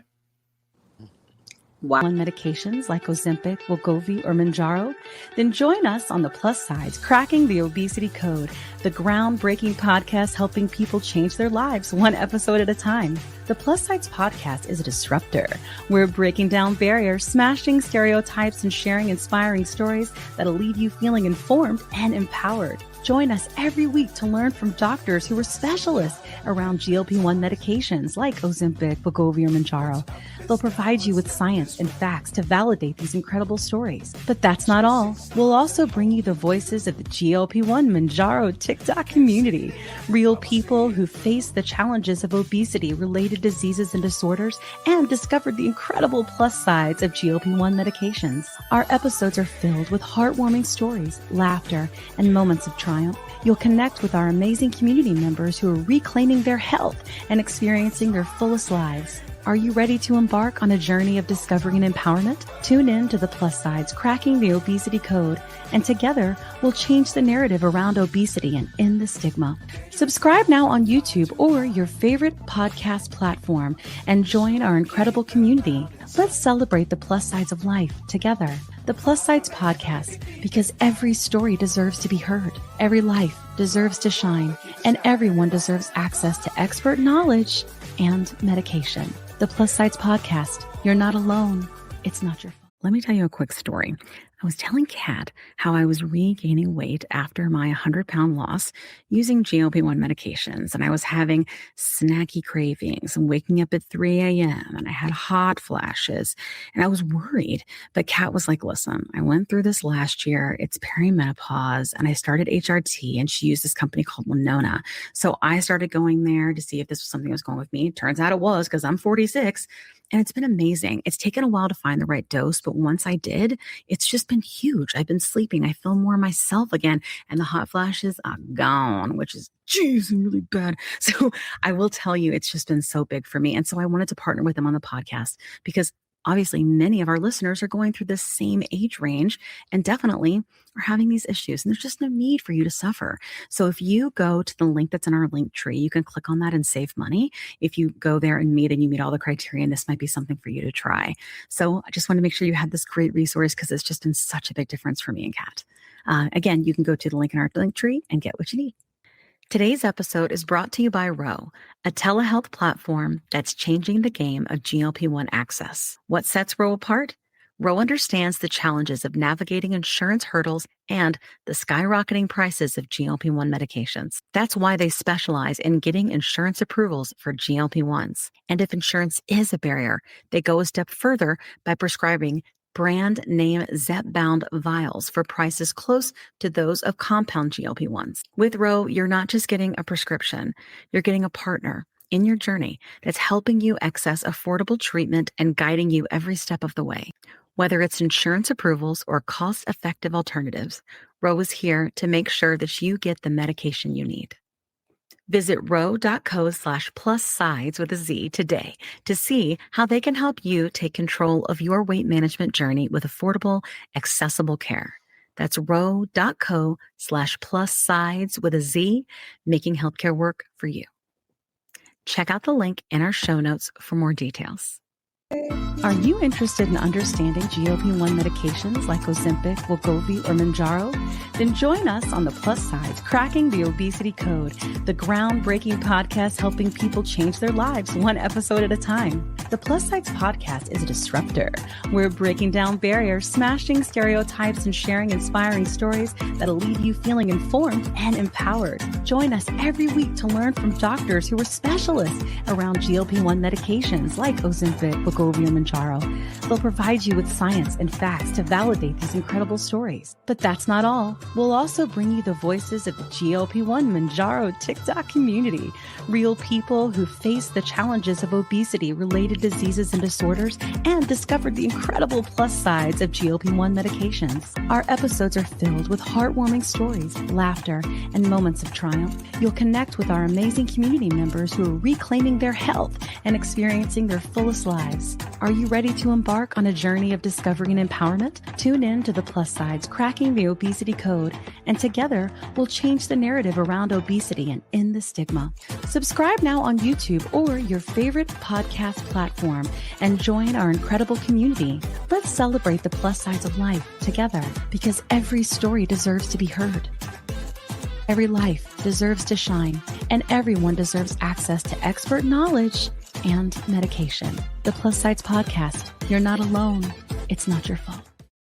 [SPEAKER 2] On medications like Ozempic, Wegovy, or Mounjaro? Then join us on the Plus Sides, Cracking the Obesity Code, the groundbreaking podcast helping people change their lives one episode at a time. The Plus Sides podcast is a disruptor. We're breaking down barriers, smashing stereotypes, and sharing inspiring stories that'll leave you feeling informed and empowered. Join us every week to learn from doctors who are specialists around GLP-1 medications like Ozempic, Wegovy, or Mounjaro. They'll provide you with science and facts to validate these incredible stories. But that's not all. We'll also bring you the voices of the GLP-1 Mounjaro TikTok community, real people who face the challenges of obesity-related diseases and disorders and discovered the incredible plus sides of GLP-1 medications. Our episodes are filled with heartwarming stories, laughter, and moments of triumph. You'll connect with our amazing community members who are reclaiming their health and experiencing their fullest lives. Are you ready to embark on a journey of discovery and empowerment? Tune in to the Plus Sides, Cracking the Obesity Code, and together we'll change the narrative around obesity and end the stigma. Subscribe now on YouTube or your favorite podcast platform and join our incredible community. Let's celebrate the plus sides of life together. the Plus Sides Podcast, because every story deserves to be heard. Every life deserves to shine, and everyone deserves access to expert knowledge and medication. The Plus Sides Podcast. You're not alone. It's not your fault.
[SPEAKER 1] Let me tell you a quick story. I was telling Kat how I was regaining weight after my 100-pound loss using GLP-1 medications, and I was having snacky cravings and waking up at 3 a.m. and I had hot flashes, and I was worried. But Kat was like, listen, I went through this last year. It's perimenopause, and I started HRT, and she used this company called Winona. So I started going there to see if this was something that was going with me. Turns out it was, because I'm 46. And it's been amazing. It's taken a while to find the right dose, but once I did, it's just been huge. I've been sleeping. I feel more myself again, and the hot flashes are gone, which is, geez, really bad. So I will tell you, it's just been so big for me. And so I wanted to partner with them on the podcast because obviously many of our listeners are going through the same age range and definitely are having these issues. And there's just no need for you to suffer. So if you go to the link that's in our link tree, you can click on that and save money. If you go there and you meet all the criteria, this might be something for you to try. So I just want to make sure you had this great resource because it's just been such a big difference for me and Kat. Again, you can go to the link in our link tree and get what you need. Today's episode is brought to you by Ro, a telehealth platform that's changing the game of GLP-1 access. What sets Ro apart? Ro understands the challenges of navigating insurance hurdles and the skyrocketing prices of GLP-1 medications. That's why they specialize in getting insurance approvals for GLP-1s. And if insurance is a barrier, they go a step further by prescribing brand name zepbound vials for prices close to those of compound GLP-1s. With Ro, you're not just getting a prescription, you're getting a partner in your journey that's helping you access affordable treatment and guiding you every step of the way. Whether it's insurance approvals or cost-effective alternatives, Ro is here to make sure that you get the medication you need. Visit ro.co/plussides with a Z today to see how they can help you take control of your weight management journey with affordable, accessible care. That's ro.co/plussides with a Z, making healthcare work for you. Check out the link in our show notes for more details.
[SPEAKER 2] Are you interested in understanding GLP-1 medications like Ozempic, Wegovy, or Mounjaro? Then join us on the Plus Sides, Cracking the Obesity Code, the groundbreaking podcast helping people change their lives one episode at a time. The Plus Sides podcast is a disruptor. We're breaking down barriers, smashing stereotypes, and sharing inspiring stories that'll leave you feeling informed and empowered. Join us every week to learn from doctors who are specialists around GLP-1 medications like Ozempic, Wegovy, and Mounjaro. They'll provide you with science and facts to validate these incredible stories. But that's not all. We'll also bring you the voices of the GLP-1 Mounjaro TikTok community, real people who face the challenges of obesity-related diseases and disorders and discovered the incredible plus sides of GLP-1 medications. Our episodes are filled with heartwarming stories, laughter, and moments of triumph. You'll connect with our amazing community members who are reclaiming their health and experiencing their fullest lives. Are you ready to embark on a journey of discovery and empowerment? Tune in to the Plus Sides, Cracking the Obesity Code, and together we'll change the narrative around obesity and end the stigma. Subscribe now on YouTube or your favorite podcast platform and join our incredible community. Let's celebrate the plus sides of life together because every story deserves to be heard. Every life deserves to shine, and everyone deserves access to expert knowledge and medication. The Plus Sides Podcast. You're not alone. It's not your fault.